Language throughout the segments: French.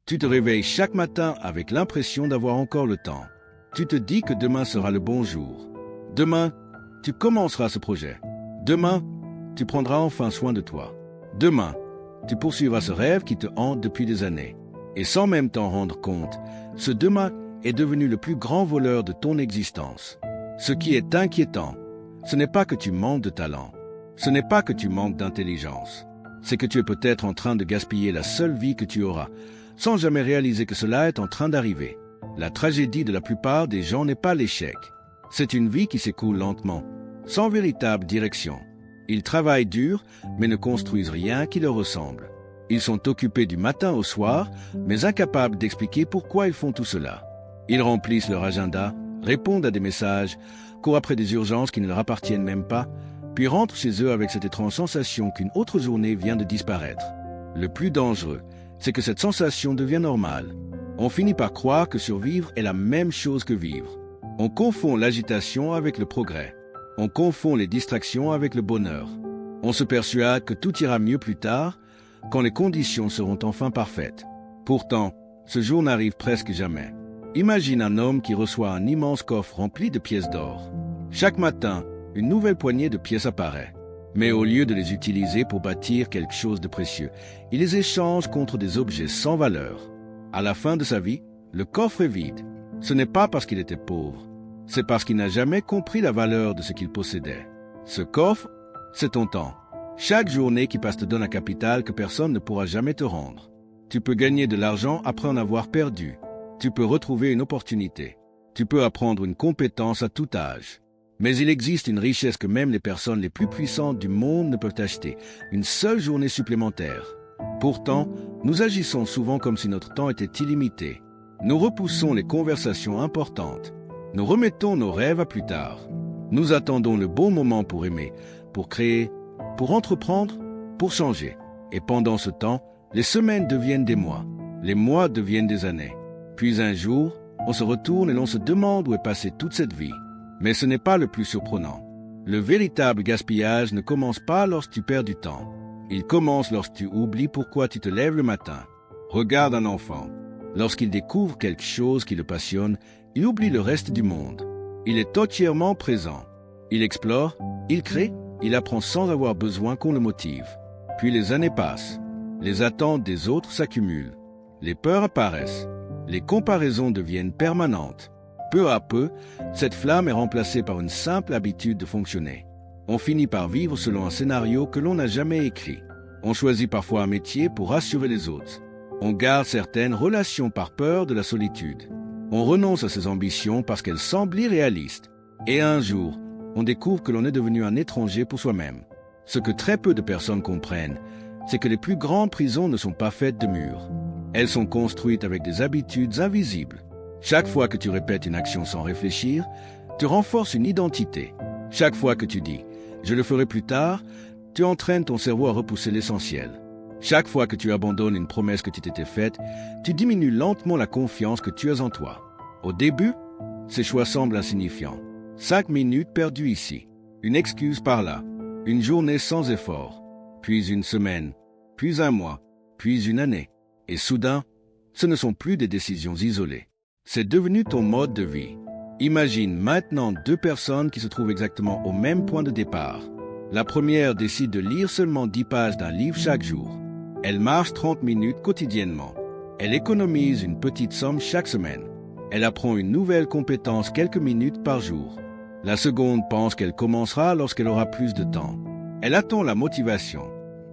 Tu te réveilles chaque matin avec l'impression d'avoir encore le temps. Tu te dis que demain sera le bon jour. Demain, tu commenceras ce projet. Demain, tu prendras enfin soin de toi. Demain, tu poursuivras ce rêve qui te hante depuis des années. Et sans même t'en rendre compte, ce demain est devenu le plus grand voleur de ton existence. Ce qui est inquiétant, ce n'est pas que tu manques de talent. Ce n'est pas que tu manques d'intelligence. C'est que tu es peut-être en train de gaspiller la seule vie que tu auras, sans jamais réaliser que cela est en train d'arriver. La tragédie de la plupart des gens n'est pas l'échec. C'est une vie qui s'écoule lentement, sans véritable direction. Ils travaillent dur, mais ne construisent rien qui leur ressemble. Ils sont occupés du matin au soir, mais incapables d'expliquer pourquoi ils font tout cela. Ils remplissent leur agenda, répondent à des messages, courent après des urgences qui ne leur appartiennent même pas, puis rentrent chez eux avec cette étrange sensation qu'une autre journée vient de disparaître. Le plus dangereux, c'est que cette sensation devient normale. On finit par croire que survivre est la même chose que vivre. On confond l'agitation avec le progrès. On confond les distractions avec le bonheur. On se persuade que tout ira mieux plus tard, quand les conditions seront enfin parfaites. Pourtant, ce jour n'arrive presque jamais. Imagine un homme qui reçoit un immense coffre rempli de pièces d'or. Chaque matin, une nouvelle poignée de pièces apparaît. Mais au lieu de les utiliser pour bâtir quelque chose de précieux, il les échange contre des objets sans valeur. À la fin de sa vie, le coffre est vide. Ce n'est pas parce qu'il était pauvre. C'est parce qu'il n'a jamais compris la valeur de ce qu'il possédait. Ce coffre, c'est ton temps. Chaque journée qui passe te donne un capital que personne ne pourra jamais te rendre. Tu peux gagner de l'argent après en avoir perdu. Tu peux retrouver une opportunité. Tu peux apprendre une compétence à tout âge. Mais il existe une richesse que même les personnes les plus puissantes du monde ne peuvent acheter, une seule journée supplémentaire. Pourtant, nous agissons souvent comme si notre temps était illimité. Nous repoussons les conversations importantes. Nous remettons nos rêves à plus tard. Nous attendons le bon moment pour aimer, pour créer, pour entreprendre, pour changer. Et pendant ce temps, les semaines deviennent des mois. Les mois deviennent des années. Puis un jour, on se retourne et l'on se demande où est passée toute cette vie. Mais ce n'est pas le plus surprenant. Le véritable gaspillage ne commence pas lorsque tu perds du temps. Il commence lorsque tu oublies pourquoi tu te lèves le matin. Regarde un enfant. Lorsqu'il découvre quelque chose qui le passionne, il oublie le reste du monde. Il est entièrement présent. Il explore, il crée, il apprend sans avoir besoin qu'on le motive. Puis les années passent. Les attentes des autres s'accumulent. Les peurs apparaissent. Les comparaisons deviennent permanentes. Peu à peu, cette flamme est remplacée par une simple habitude de fonctionner. On finit par vivre selon un scénario que l'on n'a jamais écrit. On choisit parfois un métier pour rassurer les autres. On garde certaines relations par peur de la solitude. On renonce à ses ambitions parce qu'elles semblent irréalistes. Et un jour, on découvre que l'on est devenu un étranger pour soi-même. Ce que très peu de personnes comprennent, c'est que les plus grandes prisons ne sont pas faites de murs. Elles sont construites avec des habitudes invisibles. Chaque fois que tu répètes une action sans réfléchir, tu renforces une identité. Chaque fois que tu dis « je le ferai plus tard », tu entraînes ton cerveau à repousser l'essentiel. Chaque fois que tu abandonnes une promesse que tu t'étais faite, tu diminues lentement la confiance que tu as en toi. Au début, ces choix semblent insignifiants. 5 minutes perdues ici, une excuse par là, une journée sans effort, puis une semaine, puis un mois, puis une année. Et soudain, ce ne sont plus des décisions isolées. C'est devenu ton mode de vie. Imagine maintenant 2 personnes qui se trouvent exactement au même point de départ. La première décide de lire seulement 10 pages d'un livre chaque jour. Elle marche 30 minutes quotidiennement. Elle économise une petite somme chaque semaine. Elle apprend une nouvelle compétence quelques minutes par jour. La seconde pense qu'elle commencera lorsqu'elle aura plus de temps. Elle attend la motivation.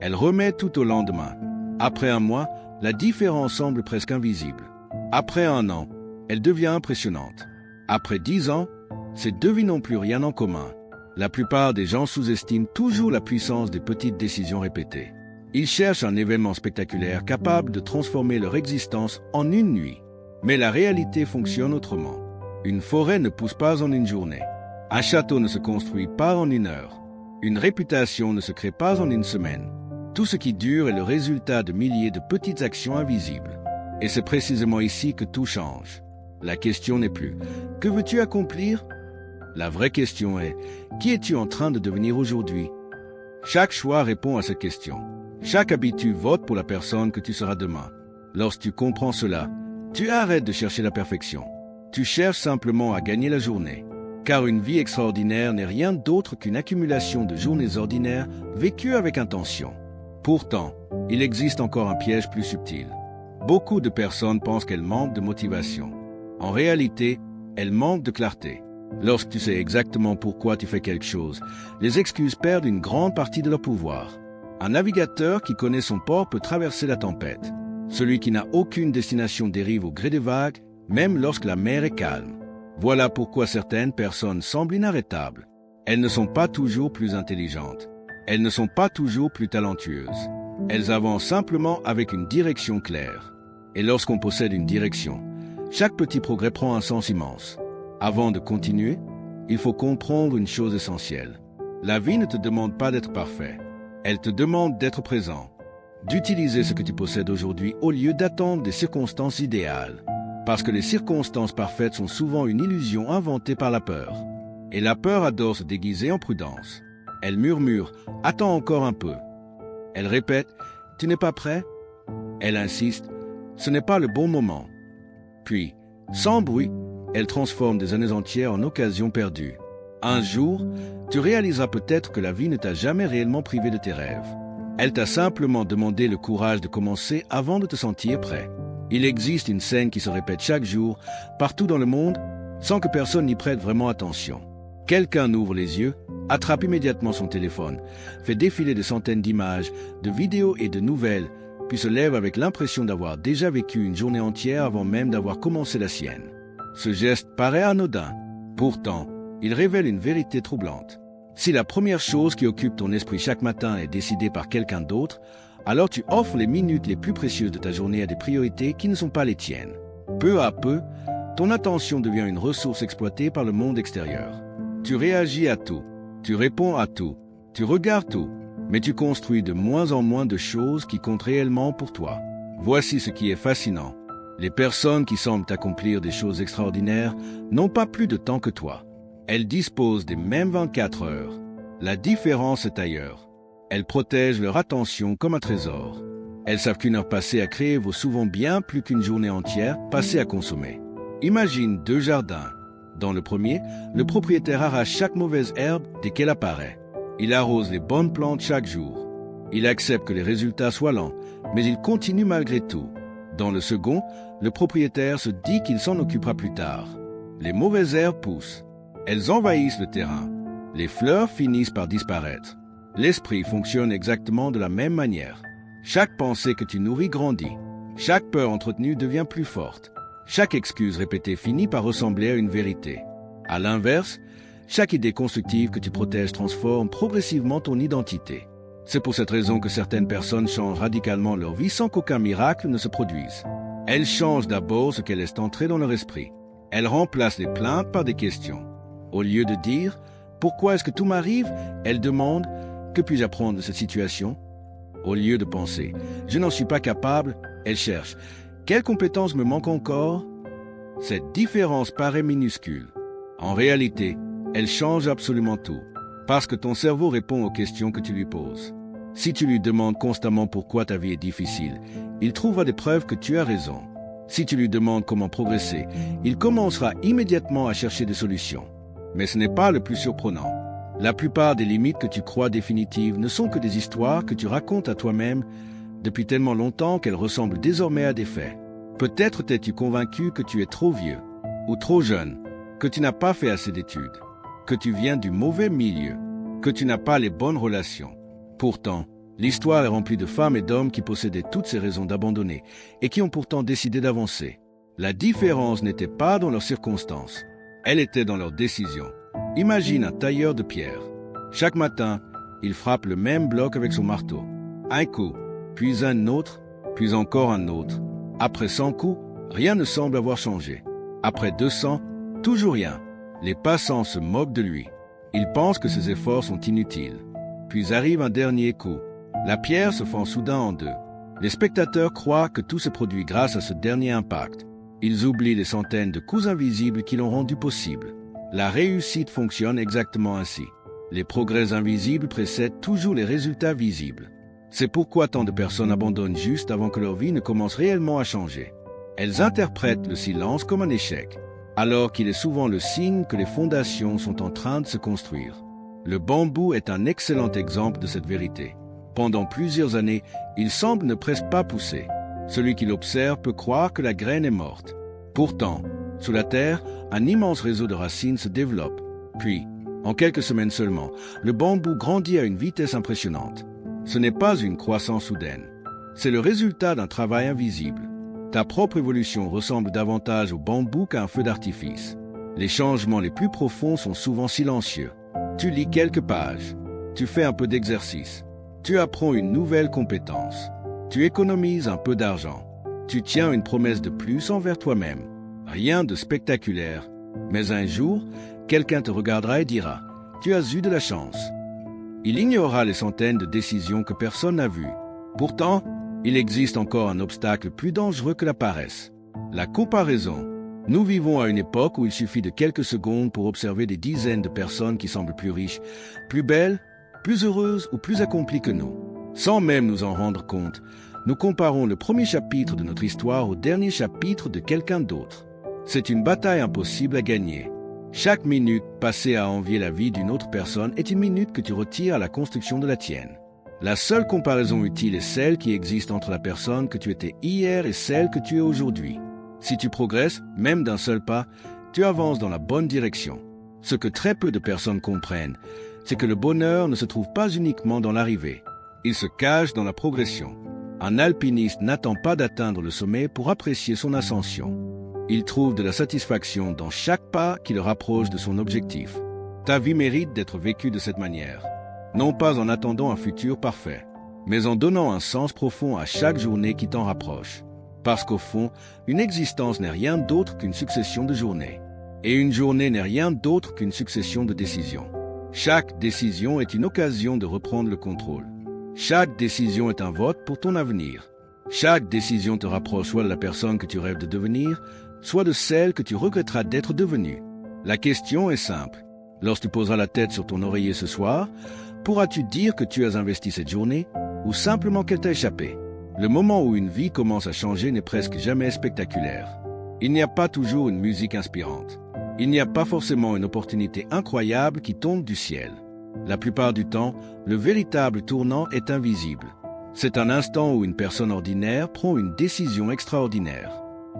Elle remet tout au lendemain. Après un mois, la différence semble presque invisible. Après un an, elle devient impressionnante. Après 10 ans, ces 2 n'ont plus rien en commun. La plupart des gens sous-estiment toujours la puissance des petites décisions répétées. Ils cherchent un événement spectaculaire capable de transformer leur existence en une nuit. Mais la réalité fonctionne autrement. Une forêt ne pousse pas en une journée. Un château ne se construit pas en 1 heure. Une réputation ne se crée pas en 1 semaine. Tout ce qui dure est le résultat de milliers de petites actions invisibles. Et c'est précisément ici que tout change. La question n'est plus « Que veux-tu accomplir ?» La vraie question est « Qui es-tu en train de devenir aujourd'hui ?» Chaque choix répond à cette question. Chaque habitude vote pour la personne que tu seras demain. Lorsque tu comprends cela, tu arrêtes de chercher la perfection. Tu cherches simplement à gagner la journée. Car une vie extraordinaire n'est rien d'autre qu'une accumulation de journées ordinaires vécues avec intention. Pourtant, il existe encore un piège plus subtil. Beaucoup de personnes pensent qu'elles manquent de motivation. En réalité, elles manquent de clarté. Lorsque tu sais exactement pourquoi tu fais quelque chose, les excuses perdent une grande partie de leur pouvoir. Un navigateur qui connaît son port peut traverser la tempête. Celui qui n'a aucune destination dérive au gré des vagues, même lorsque la mer est calme. Voilà pourquoi certaines personnes semblent inarrêtables. Elles ne sont pas toujours plus intelligentes. Elles ne sont pas toujours plus talentueuses. Elles avancent simplement avec une direction claire. Et lorsqu'on possède une direction, chaque petit progrès prend un sens immense. Avant de continuer, il faut comprendre une chose essentielle. La vie ne te demande pas d'être parfait. Elle te demande d'être présent. D'utiliser ce que tu possèdes aujourd'hui au lieu d'attendre des circonstances idéales. Parce que les circonstances parfaites sont souvent une illusion inventée par la peur. Et la peur adore se déguiser en prudence. Elle murmure « Attends encore un peu ». Elle répète « Tu n'es pas prêt ?» Elle insiste « Ce n'est pas le bon moment ». Puis, sans bruit, elle transforme des années entières en occasions perdues. Un jour, tu réaliseras peut-être que la vie ne t'a jamais réellement privé de tes rêves. Elle t'a simplement demandé le courage de commencer avant de te sentir prêt. Il existe une scène qui se répète chaque jour, partout dans le monde, sans que personne n'y prête vraiment attention. Quelqu'un ouvre les yeux, attrape immédiatement son téléphone, fait défiler des centaines d'images, de vidéos et de nouvelles, puis se lève avec l'impression d'avoir déjà vécu une journée entière avant même d'avoir commencé la sienne. Ce geste paraît anodin. Pourtant, il révèle une vérité troublante. Si la première chose qui occupe ton esprit chaque matin est décidée par quelqu'un d'autre, alors tu offres les minutes les plus précieuses de ta journée à des priorités qui ne sont pas les tiennes. Peu à peu, ton attention devient une ressource exploitée par le monde extérieur. Tu réagis à tout, tu réponds à tout, tu regardes tout, mais tu construis de moins en moins de choses qui comptent réellement pour toi. Voici ce qui est fascinant. Les personnes qui semblent accomplir des choses extraordinaires n'ont pas plus de temps que toi. Elles disposent des mêmes 24 heures. La différence est ailleurs. Elles protègent leur attention comme un trésor. Elles savent qu'une heure passée à créer vaut souvent bien plus qu'une journée entière passée à consommer. Imagine 2 jardins. Dans le premier, le propriétaire arrache chaque mauvaise herbe dès qu'elle apparaît. Il arrose les bonnes plantes chaque jour. Il accepte que les résultats soient lents, mais il continue malgré tout. Dans le second, le propriétaire se dit qu'il s'en occupera plus tard. Les mauvaises herbes poussent. Elles envahissent le terrain. Les fleurs finissent par disparaître. L'esprit fonctionne exactement de la même manière. Chaque pensée que tu nourris grandit. Chaque peur entretenue devient plus forte. Chaque excuse répétée finit par ressembler à une vérité. À l'inverse, chaque idée constructive que tu protèges transforme progressivement ton identité. C'est pour cette raison que certaines personnes changent radicalement leur vie sans qu'aucun miracle ne se produise. Elles changent d'abord ce qu'elles laissent entrer dans leur esprit. Elles remplacent les plaintes par des questions. Au lieu de dire « Pourquoi est-ce que tout m'arrive ?», elles demandent « Que puis-je apprendre de cette situation ?» Au lieu de penser « Je n'en suis pas capable », elles cherchent « Quelles compétences me manquent encore ?» Cette différence paraît minuscule. En réalité, elle change absolument tout, parce que ton cerveau répond aux questions que tu lui poses. Si tu lui demandes constamment pourquoi ta vie est difficile, il trouvera des preuves que tu as raison. Si tu lui demandes comment progresser, il commencera immédiatement à chercher des solutions. Mais ce n'est pas le plus surprenant. La plupart des limites que tu crois définitives ne sont que des histoires que tu racontes à toi-même depuis tellement longtemps qu'elles ressemblent désormais à des faits. Peut-être t'es-tu convaincu que tu es trop vieux ou trop jeune, que tu n'as pas fait assez d'études, que tu viens du mauvais milieu, que tu n'as pas les bonnes relations. Pourtant, l'histoire est remplie de femmes et d'hommes qui possédaient toutes ces raisons d'abandonner et qui ont pourtant décidé d'avancer. La différence n'était pas dans leurs circonstances. Elle était dans leurs décisions. Imagine un tailleur de pierre. Chaque matin, il frappe le même bloc avec son marteau. Un coup, puis un autre, puis encore un autre. Après 100 coups, rien ne semble avoir changé. Après 200, toujours rien. Les passants se moquent de lui. Ils pensent que ses efforts sont inutiles. Puis arrive un dernier coup. La pierre se fend soudain en deux. Les spectateurs croient que tout se produit grâce à ce dernier impact. Ils oublient les centaines de coups invisibles qui l'ont rendu possible. La réussite fonctionne exactement ainsi. Les progrès invisibles précèdent toujours les résultats visibles. C'est pourquoi tant de personnes abandonnent juste avant que leur vie ne commence réellement à changer. Elles interprètent le silence comme un échec, alors qu'il est souvent le signe que les fondations sont en train de se construire. Le bambou est un excellent exemple de cette vérité. Pendant plusieurs années, il semble ne presque pas pousser. Celui qui l'observe peut croire que la graine est morte. Pourtant, sous la terre, un immense réseau de racines se développe. Puis, en quelques semaines seulement, le bambou grandit à une vitesse impressionnante. Ce n'est pas une croissance soudaine. C'est le résultat d'un travail invisible. Ta propre évolution ressemble davantage au bambou qu'à un feu d'artifice. Les changements les plus profonds sont souvent silencieux. Tu lis quelques pages. Tu fais un peu d'exercice. Tu apprends une nouvelle compétence. Tu économises un peu d'argent. Tu tiens une promesse de plus envers toi-même. Rien de spectaculaire. Mais un jour, quelqu'un te regardera et dira « Tu as eu de la chance ». Il ignorera les centaines de décisions que personne n'a vues. Pourtant, il existe encore un obstacle plus dangereux que la paresse. La comparaison. Nous vivons à une époque où il suffit de quelques secondes pour observer des dizaines de personnes qui semblent plus riches, plus belles, plus heureuses ou plus accomplies que nous. Sans même nous en rendre compte, nous comparons le premier chapitre de notre histoire au dernier chapitre de quelqu'un d'autre. C'est une bataille impossible à gagner. Chaque minute passée à envier la vie d'une autre personne est une minute que tu retires à la construction de la tienne. La seule comparaison utile est celle qui existe entre la personne que tu étais hier et celle que tu es aujourd'hui. Si tu progresses, même d'un seul pas, tu avances dans la bonne direction. Ce que très peu de personnes comprennent, c'est que le bonheur ne se trouve pas uniquement dans l'arrivée. Il se cache dans la progression. Un alpiniste n'attend pas d'atteindre le sommet pour apprécier son ascension. Il trouve de la satisfaction dans chaque pas qui le rapproche de son objectif. Ta vie mérite d'être vécue de cette manière. Non pas en attendant un futur parfait, mais en donnant un sens profond à chaque journée qui t'en rapproche. Parce qu'au fond, une existence n'est rien d'autre qu'une succession de journées. Et une journée n'est rien d'autre qu'une succession de décisions. Chaque décision est une occasion de reprendre le contrôle. Chaque décision est un vote pour ton avenir. Chaque décision te rapproche soit de la personne que tu rêves de devenir, soit de celle que tu regretteras d'être devenue. La question est simple. Lorsque tu poseras la tête sur ton oreiller ce soir, pourras-tu dire que tu as investi cette journée ou simplement qu'elle t'a échappé? Le moment où une vie commence à changer n'est presque jamais spectaculaire. Il n'y a pas toujours une musique inspirante. Il n'y a pas forcément une opportunité incroyable qui tombe du ciel. La plupart du temps, le véritable tournant est invisible. C'est un instant où une personne ordinaire prend une décision extraordinaire.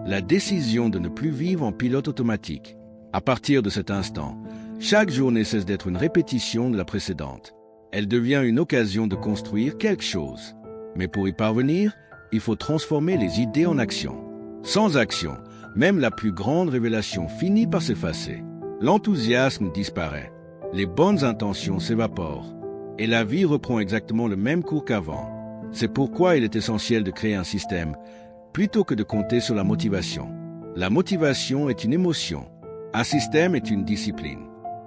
La décision de ne plus vivre en pilote automatique. À partir de cet instant, chaque journée cesse d'être une répétition de la précédente. Elle devient une occasion de construire quelque chose. Mais pour y parvenir, il faut transformer les idées en action. Sans action, même la plus grande révélation finit par s'effacer. L'enthousiasme disparaît. Les bonnes intentions s'évaporent. Et la vie reprend exactement le même cours qu'avant. C'est pourquoi il est essentiel de créer un système, plutôt que de compter sur la motivation. La motivation est une émotion. Un système est une discipline.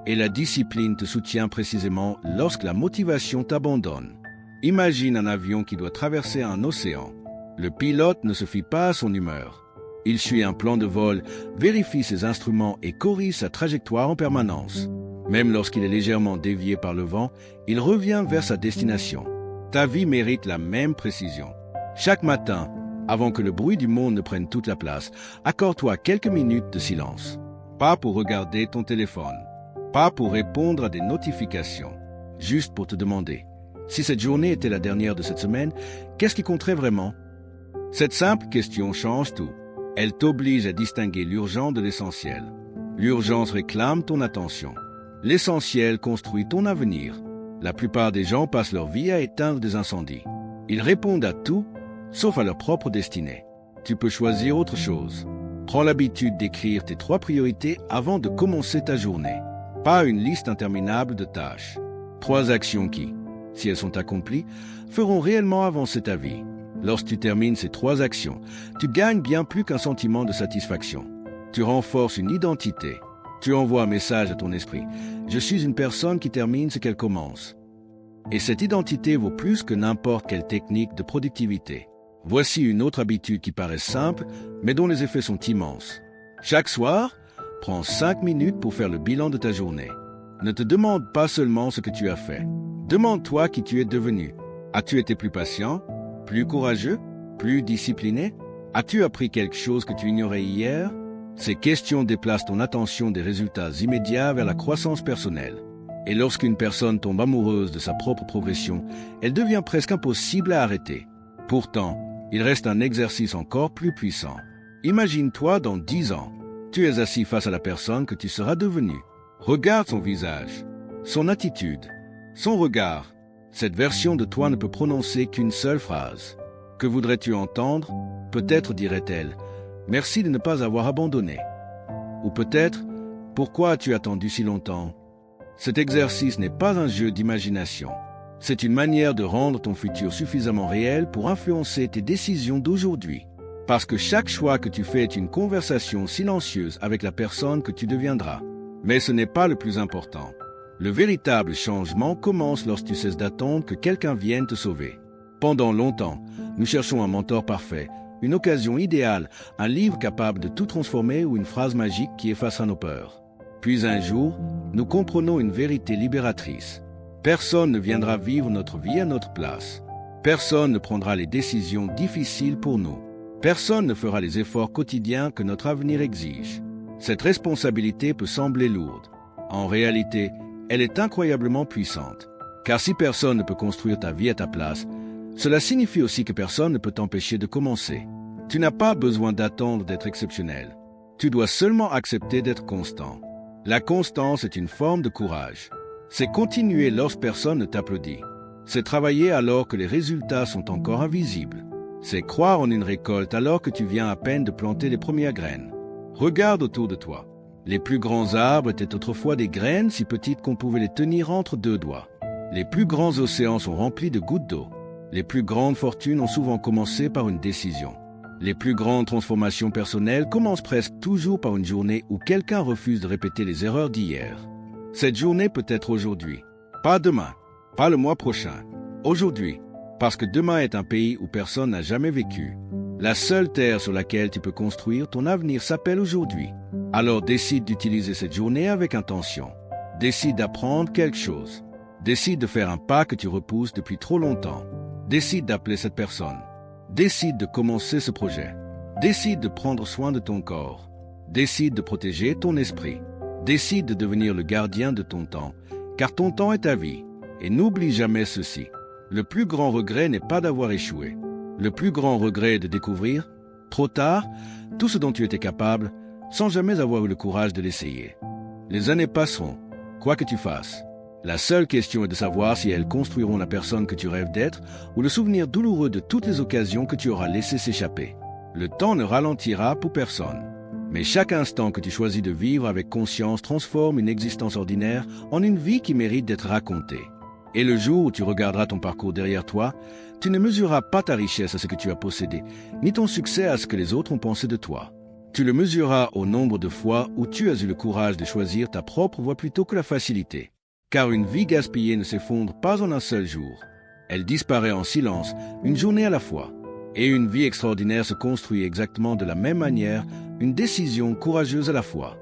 Et la discipline te soutient précisément lorsque la motivation t'abandonne. Imagine un avion qui doit traverser un océan. Le pilote ne se fie pas à son humeur. Il suit un plan de vol, vérifie ses instruments et corrige sa trajectoire en permanence. Même lorsqu'il est légèrement dévié par le vent, il revient vers sa destination. Ta vie mérite la même précision. Chaque matin, avant que le bruit du monde ne prenne toute la place, accorde-toi quelques minutes de silence. Pas pour regarder ton téléphone, pas pour répondre à des notifications, juste pour te demander, si cette journée était la dernière de cette semaine, qu'est-ce qui compterait vraiment? Cette simple question change tout. Elle t'oblige à distinguer l'urgent de l'essentiel. L'urgence réclame ton attention. L'essentiel construit ton avenir. La plupart des gens passent leur vie à éteindre des incendies. Ils répondent à tout, sauf à leur propre destinée. Tu peux choisir autre chose. Prends l'habitude d'écrire tes 3 priorités avant de commencer ta journée. Pas une liste interminable de tâches. 3 actions qui, si elles sont accomplies, feront réellement avancer ta vie. Lorsque tu termines ces 3 actions, tu gagnes bien plus qu'un sentiment de satisfaction. Tu renforces une identité. Tu envoies un message à ton esprit. Je suis une personne qui termine ce qu'elle commence. Et cette identité vaut plus que n'importe quelle technique de productivité. Voici une autre habitude qui paraît simple, mais dont les effets sont immenses. Chaque soir, prends 5 minutes pour faire le bilan de ta journée. Ne te demande pas seulement ce que tu as fait. Demande-toi qui tu es devenu. As-tu été plus patient, plus courageux, plus discipliné? As-tu appris quelque chose que tu ignorais hier? Ces questions déplacent ton attention des résultats immédiats vers la croissance personnelle. Et lorsqu'une personne tombe amoureuse de sa propre progression, elle devient presque impossible à arrêter. Pourtant, il reste un exercice encore plus puissant. Imagine-toi dans 10 ans. Tu es assis face à la personne que tu seras devenue. Regarde son visage, son attitude, son regard. Cette version de toi ne peut prononcer qu'une seule phrase. Que voudrais-tu entendre? Peut-être dirait-elle « Merci de ne pas avoir abandonné ». Ou peut-être « Pourquoi as-tu attendu si longtemps ?» Cet exercice n'est pas un jeu d'imagination. C'est une manière de rendre ton futur suffisamment réel pour influencer tes décisions d'aujourd'hui. Parce que chaque choix que tu fais est une conversation silencieuse avec la personne que tu deviendras. Mais ce n'est pas le plus important. Le véritable changement commence lorsque tu cesses d'attendre que quelqu'un vienne te sauver. Pendant longtemps, nous cherchons un mentor parfait, une occasion idéale, un livre capable de tout transformer ou une phrase magique qui effacera nos peurs. Puis un jour, nous comprenons une vérité libératrice. Personne ne viendra vivre notre vie à notre place. Personne ne prendra les décisions difficiles pour nous. Personne ne fera les efforts quotidiens que notre avenir exige. Cette responsabilité peut sembler lourde. En réalité, elle est incroyablement puissante. Car si personne ne peut construire ta vie à ta place, cela signifie aussi que personne ne peut t'empêcher de commencer. Tu n'as pas besoin d'attendre d'être exceptionnel. Tu dois seulement accepter d'être constant. La constance est une forme de courage. C'est continuer lorsque personne ne t'applaudit. C'est travailler alors que les résultats sont encore invisibles. C'est croire en une récolte alors que tu viens à peine de planter les premières graines. Regarde autour de toi. Les plus grands arbres étaient autrefois des graines si petites qu'on pouvait les tenir entre 2 doigts. Les plus grands océans sont remplis de gouttes d'eau. Les plus grandes fortunes ont souvent commencé par une décision. Les plus grandes transformations personnelles commencent presque toujours par une journée où quelqu'un refuse de répéter les erreurs d'hier. Cette journée peut être aujourd'hui, pas demain, pas le mois prochain. Aujourd'hui, parce que demain est un pays où personne n'a jamais vécu. La seule terre sur laquelle tu peux construire ton avenir s'appelle aujourd'hui. Alors décide d'utiliser cette journée avec intention. Décide d'apprendre quelque chose. Décide de faire un pas que tu repousses depuis trop longtemps. Décide d'appeler cette personne. Décide de commencer ce projet. Décide de prendre soin de ton corps. Décide de protéger ton esprit. Décide de devenir le gardien de ton temps, car ton temps est ta vie. Et n'oublie jamais ceci. Le plus grand regret n'est pas d'avoir échoué. Le plus grand regret est de découvrir, trop tard, tout ce dont tu étais capable, sans jamais avoir eu le courage de l'essayer. Les années passeront, quoi que tu fasses. La seule question est de savoir si elles construiront la personne que tu rêves d'être ou le souvenir douloureux de toutes les occasions que tu auras laissées s'échapper. Le temps ne ralentira pour personne. Mais chaque instant que tu choisis de vivre avec conscience transforme une existence ordinaire en une vie qui mérite d'être racontée. Et le jour où tu regarderas ton parcours derrière toi, tu ne mesureras pas ta richesse à ce que tu as possédé, ni ton succès à ce que les autres ont pensé de toi. Tu le mesureras au nombre de fois où tu as eu le courage de choisir ta propre voie plutôt que la facilité. Car une vie gaspillée ne s'effondre pas en un seul jour. Elle disparaît en silence, une journée à la fois. Et une vie extraordinaire se construit exactement de la même manière, une décision courageuse à la fois.